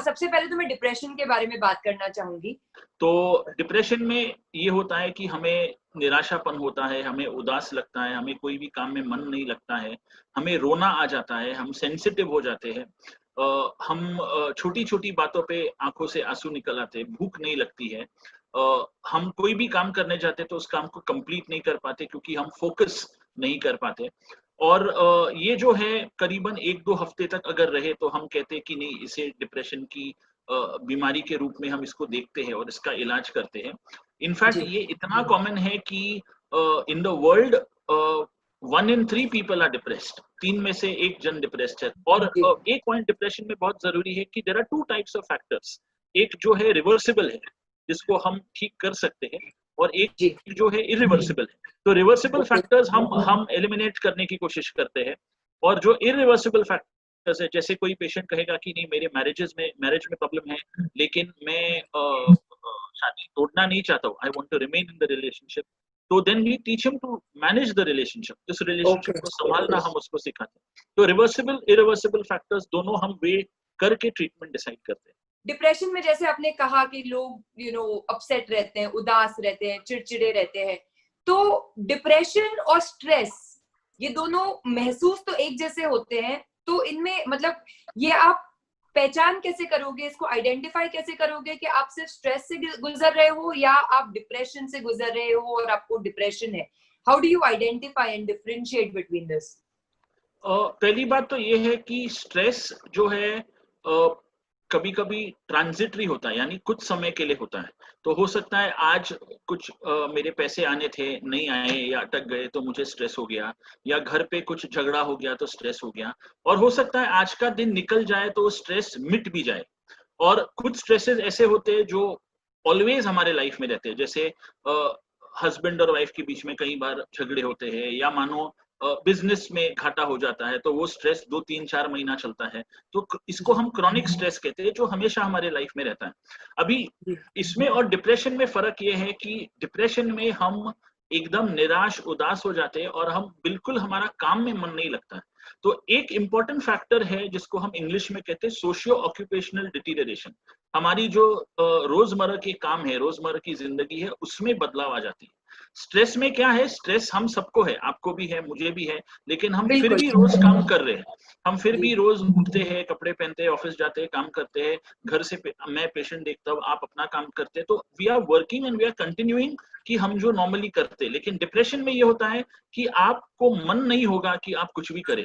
सबसे पहले तो मैं डिप्रेशन के बारे में बात करना चाहूंगी। तो डिप्रेशन में ये होता है कि हमें निराशापन होता है, हमें उदास लगता है, हमें कोई भी काम में मन नहीं लगता है, हमें रोना आ जाता है, हम सेंसिटिव हो जाते हैं। हम छोटी-छोटी बातों पे आँखों से आँसू निकल आते हैं, भूख नहीं लगती है। हम कोई भी काम करने जाते हैं तो उस काम को कंप्लीट नहीं कर पाते क्योंकि हम फ़ोकस नहीं कर पाते। और ये जो है करीबन 1-2 हफ्ते तक अगर रहे तो हम कहते हैं कि नहीं, इसे डिप्रेशन की बीमारी के रूप में हम इसको देखते हैं और इसका इलाज करते हैं। इनफैक्ट जी। ये इतना कॉमन है कि in the world 1 in 3 people are depressed. 3 में से 1 जन डिप्रेस्ड है। और जी। एक पॉइंट डिप्रेशन में बहुत ज़रूरी है कि there are 2 types of factors. एक जो है रिवर्सिबल है, जिसको हम ठीक कर सकते हैं, और एक जी। जो है इरिवर्सिबल है। तो रिवर्सिबल ओके। फैक्टर्स हम एलिमिनेट करने की कोशिश करते हैं, और जो इरिवर्सिबल फैक्टर्स है, जैसे कोई पेशेंट कहेगा कि नहीं, मेरे मैरिज में प्रॉब्लम है, लेकिन मैं शादी तोड़ना नहीं चाहता हूँ, I want to remain in the relationship. तो then we teach him to manage the relationship. इस रिलेशनशिप ओके। को संभालना हम उसको सिखाते हैं। तो रिवर्सिबल इरिवर्सिबल फैक्टर्स दोनों हम वे करके ट्रीटमेंट डिसाइड करते हैं। डिप्रेशन में जैसे आपने कहा कि लोग अपसेट रहते हैं, उदास रहते हैं, चिड़चिड़े रहते हैं, तो डिप्रेशन और स्ट्रेस ये दोनों महसूस तो एक जैसे होते हैं, तो इनमें मतलब ये आप पहचान कैसे करोगे, इसको आइडेंटिफाई कैसे करोगे कि आप सिर्फ स्ट्रेस से गुजर रहे हो या आप डिप्रेशन से गुजर रहे हो और आपको डिप्रेशन है? How do you identify and differentiate between this? पहली बात तो ये है कि स्ट्रेस जो है कभी-कभी ट्रांजिटरी होता है, यानी कुछ समय के लिए होता है। तो हो सकता है आज कुछ मेरे पैसे आने थे, नहीं आए या अटक गए तो मुझे स्ट्रेस हो गया, या घर पे कुछ झगड़ा हो गया तो स्ट्रेस हो गया। और हो सकता है आज का दिन निकल जाए तो स्ट्रेस मिट भी जाए। और कुछ स्ट्रेसेस ऐसे होते हैं जो ऑलवेज हमारे लाइफ में रहते हैं, जैसे हस्बैंड और वाइफ के बीच में कई बार झगड़े होते हैं, या मानो बिजनेस में घाटा हो जाता है तो वो स्ट्रेस 2-3-4 महीना चलता है। तो इसको हम क्रॉनिक स्ट्रेस कहते हैं, जो हमेशा हमारे लाइफ में रहता है। अभी इसमें और डिप्रेशन में फर्क ये है कि डिप्रेशन में हम एकदम निराश उदास हो जाते हैं और हम बिल्कुल, हमारा काम में मन नहीं लगता है। तो एक इम्पॉर्टेंट फैक्टर है जिसको हम इंग्लिश में कहते हैं सोशियो ऑक्यूपेशनल डिटीरियरेशन। हमारी जो रोजमर्रा के काम है, रोजमर्रा की जिंदगी है, उसमें बदलाव आ जाती है। स्ट्रेस में क्या है, स्ट्रेस हम सबको है, आपको भी है, मुझे भी है, लेकिन हम फिर बिल्कुल। भी रोज काम कर रहे हैं। हम फिर जी। भी रोज उठते हैं, कपड़े पहनते हैं, ऑफिस जाते हैं, काम करते हैं, घर से मैं पेशेंट देखता हूँ, आप अपना काम करते हैं, तो we are working and we are continuing कि हम जो नॉर्मली करते हैं। लेकिन डिप्रेशन में ये होता है कि आपको मन नहीं होगा कि आप कुछ भी करें।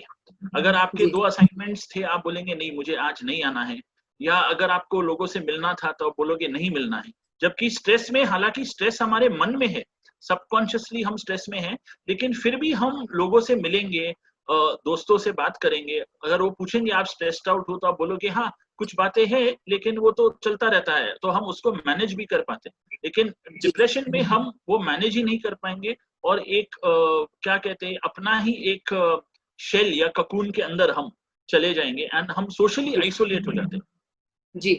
अगर आपके जी। 2 असाइनमेंट्स थे, आप बोलेंगे नहीं, मुझे आज नहीं आना है, या अगर आपको लोगों से मिलना था तो आप बोलोगे नहीं मिलना है। जबकि स्ट्रेस में, हालांकि स्ट्रेस हमारे मन में है, सबकॉन्शियसली हम स्ट्रेस में हैं, लेकिन फिर भी हम लोगों से मिलेंगे, दोस्तों से बात करेंगे। अगर वो पूछेंगे आप स्ट्रेस्ड आउट हो, तो आप बोलोगे हाँ, कुछ बातें हैं, लेकिन वो तो चलता रहता है, तो हम उसको मैनेज भी कर पाते हैं। लेकिन जी। डिप्रेशन में हम वो मैनेज ही नहीं कर पाएंगे, और एक क्या कहते हैं, अपना ही एक शेल या ककून के अंदर हम चले जाएंगे, एंड हम सोशली आइसोलेट हो जाते हैं। जी।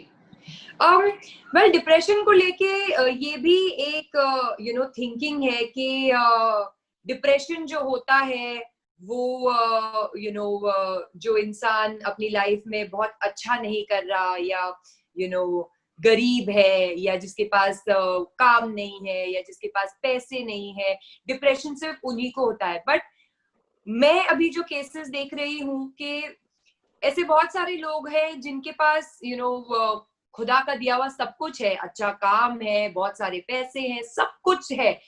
वेल, डिप्रेशन को लेके ये भी एक थिंकिंग है कि डिप्रेशन जो होता है वो जो इंसान अपनी लाइफ में बहुत अच्छा नहीं कर रहा, या गरीब है, या जिसके पास काम नहीं है, या जिसके पास पैसे नहीं है, डिप्रेशन सिर्फ उन्हीं को होता है। बट मैं अभी जो केसेस देख रही हूँ कि ऐसे बहुत सारे लोग हैं जिनके पास खुदा का दिया हुआ सब कुछ है, अच्छा काम है, बहुत सारे पैसे हैं, सब कुछ है,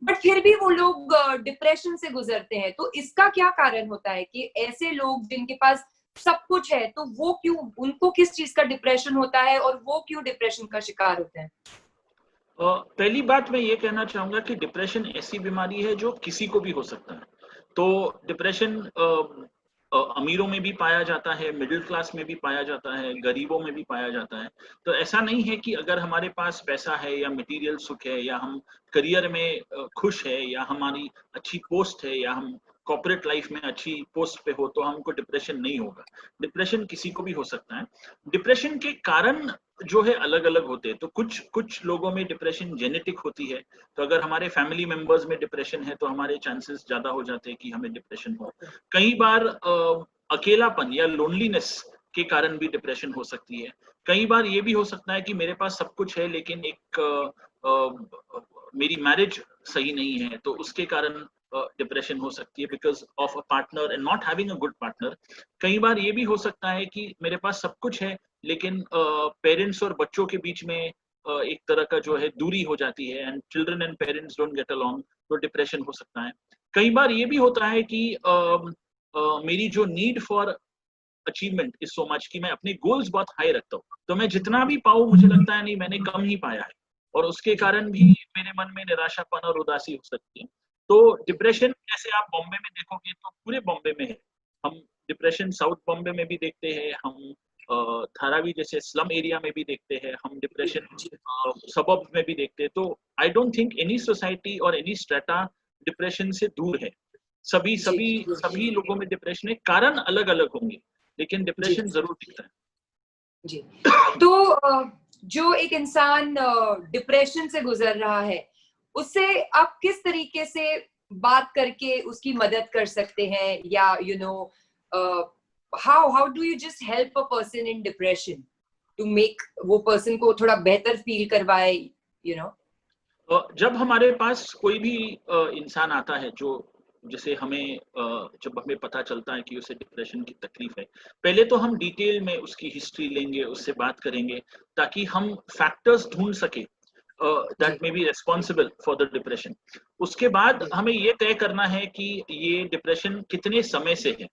बट फिर भी वो लोग डिप्रेशन से गुजरते हैं। तो इसका क्या कारण होता है कि ऐसे लोग जिनके पास सब कुछ है, तो वो क्यों, उनको किस चीज का डिप्रेशन होता है और वो क्यों डिप्रेशन का शिकार होते हैं? पहली बात मैं ये कहना चाहूंगा कि डिप्रेशन ऐसी बीमारी है जो किसी को भी हो सकता है। तो डिप्रेशन अमीरों में भी पाया जाता है, मिडिल क्लास में भी पाया जाता है, गरीबों में भी पाया जाता है। तो ऐसा नहीं है कि अगर हमारे पास पैसा है या मटेरियल सुख है, या हम करियर में खुश है, या हमारी अच्छी पोस्ट है, या हम कॉर्पोरेट लाइफ में अच्छी पोस्ट पे हो, तो हमको डिप्रेशन नहीं होगा। डिप्रेशन किसी को भी हो सकता है। डिप्रेशन के कारण जो है अलग अलग होते हैं। तो कुछ कुछ लोगों में डिप्रेशन जेनेटिक होती है। तो अगर हमारे फैमिली मेंबर्स में डिप्रेशन है तो हमारे चांसेस ज्यादा हो जाते हैं कि हमें डिप्रेशन हो। कई बार अकेलापन या लोनलीनेस के कारण भी डिप्रेशन हो सकती है। कई बार ये भी हो सकता है कि मेरे पास सब कुछ है लेकिन मेरी मैरिज सही नहीं है, तो उसके कारण डिप्रेशन हो सकती है because of a partner and not having a good partner. कई बार ये भी हो सकता है कि मेरे पास सब कुछ है लेकिन पेरेंट्स और बच्चों के बीच में एक तरह का जो है दूरी हो जाती है and children and parents don't get along, तो डिप्रेशन हो सकता है। कई बार ये भी होता है कि मेरी जो need for achievement is so much कि मैं अपने गोल्स बहुत हाई रखता हूँ, तो मैं जितना भी पाऊँ मुझे लगता है नहीं मैंने कम ही पाया है, और उसके कारण भी मेरे मन में निराशापन और उदासी हो सकती है। तो डिप्रेशन जैसे आप बॉम्बे में देखोगे तो पूरे बॉम्बे में है। हम डिप्रेशन साउथ बॉम्बे में भी देखते हैं, हम धारावी जैसे स्लम एरिया में भी देखते हैं, हम डिप्रेशन सबब में भी देखते हैं। तो I don't think any society और एनी स्ट्रेटा डिप्रेशन से दूर है। सभी सभी सभी लोगों में डिप्रेशन है, कारण अलग अलग होंगे लेकिन डिप्रेशन जरूर दिखता है जी। तो जो एक इंसान डिप्रेशन से गुजर रहा है, उससे आप किस तरीके से बात करके उसकी मदद कर सकते हैं, या you know how do you just help a person in depression to make वो पर्सन को थोड़ा बेहतर फील करवाए, यू नो? जब हमारे पास कोई भी इंसान आता है जो जैसे हमें जब हमें पता चलता है कि उसे डिप्रेशन की तकलीफ है, पहले तो हम डिटेल में उसकी हिस्ट्री लेंगे, उससे बात करेंगे ताकि हम फैक्टर्स ढूंढ सके that may be responsible for the depression. उसके बाद हमें ये तय करना है कि ये डिप्रेशन कितने समय से है।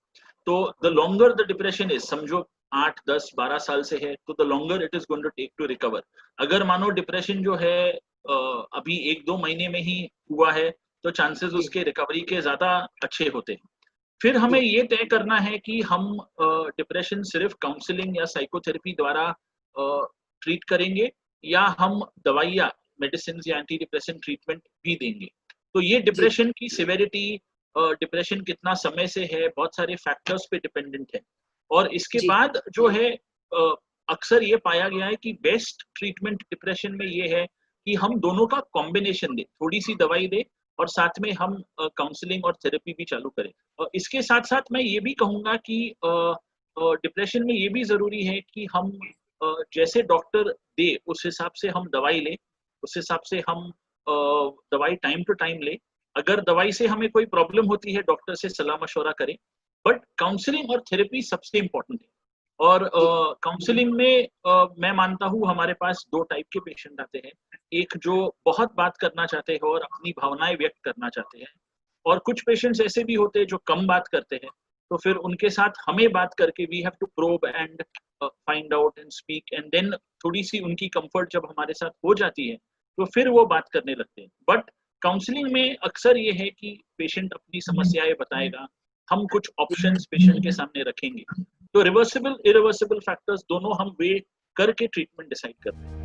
तो the longer the depression is, समझो 8, 10, 12 साल से है, तो the longer it is going to take to recover. अगर मानो डिप्रेशन जो है अभी 1-2 महीने में ही हुआ है, तो चांसेस उसके रिकवरी के ज्यादा अच्छे होते हैं। फिर हमें ये तय करना है कि हम डिप्रेशन सिर्फ काउंसलिंग या साइकोथेरेपी द्वारा ट्रीट करेंगे या हम दवाइयाँ, मेडिसिन या एंटी डिप्रेशन ट्रीटमेंट भी देंगे। तो ये डिप्रेशन की सिवेरिटी, डिप्रेशन कितना समय से है, बहुत सारे फैक्टर्स पे डिपेंडेंट है। और इसके बाद जो है अक्सर ये पाया गया है कि बेस्ट ट्रीटमेंट डिप्रेशन में ये है कि हम दोनों का कॉम्बिनेशन दे, थोड़ी सी दवाई दे और साथ में हम काउंसलिंग और थेरेपी भी चालू करें। और इसके साथ साथ मैं ये भी कहूँगा कि डिप्रेशन में ये भी ज़रूरी है कि हम जैसे डॉक्टर दे उस हिसाब से हम दवाई लें, उस हिसाब से हम दवाई टाइम टू टाइम लें। अगर दवाई से हमें कोई प्रॉब्लम होती है, डॉक्टर से सलाह मशवरा करें, बट काउंसलिंग और थेरेपी सबसे इम्पोर्टेंट है। और काउंसलिंग में मैं मानता हूँ हमारे पास 2 टाइप के पेशेंट आते हैं। एक जो बहुत बात करना चाहते हैं और अपनी भावनाएं व्यक्त करना चाहते हैं, और कुछ पेशेंट्स ऐसे भी होते हैं जो कम बात करते हैं। तो फिर उनके साथ हमें बात करके we have to probe and find out and speak, and then थोड़ी सी उनकी कंफर्ट जब हमारे साथ हो जाती है तो फिर वो बात करने लगते हैं। बट काउंसलिंग में अक्सर ये है कि पेशेंट अपनी समस्याएं बताएगा, हम कुछ ऑप्शंस पेशेंट के सामने रखेंगे। तो रिवर्सिबल इरिवर्सिबल फैक्टर्स दोनों हम वे करके ट्रीटमेंट डिसाइड करते हैं।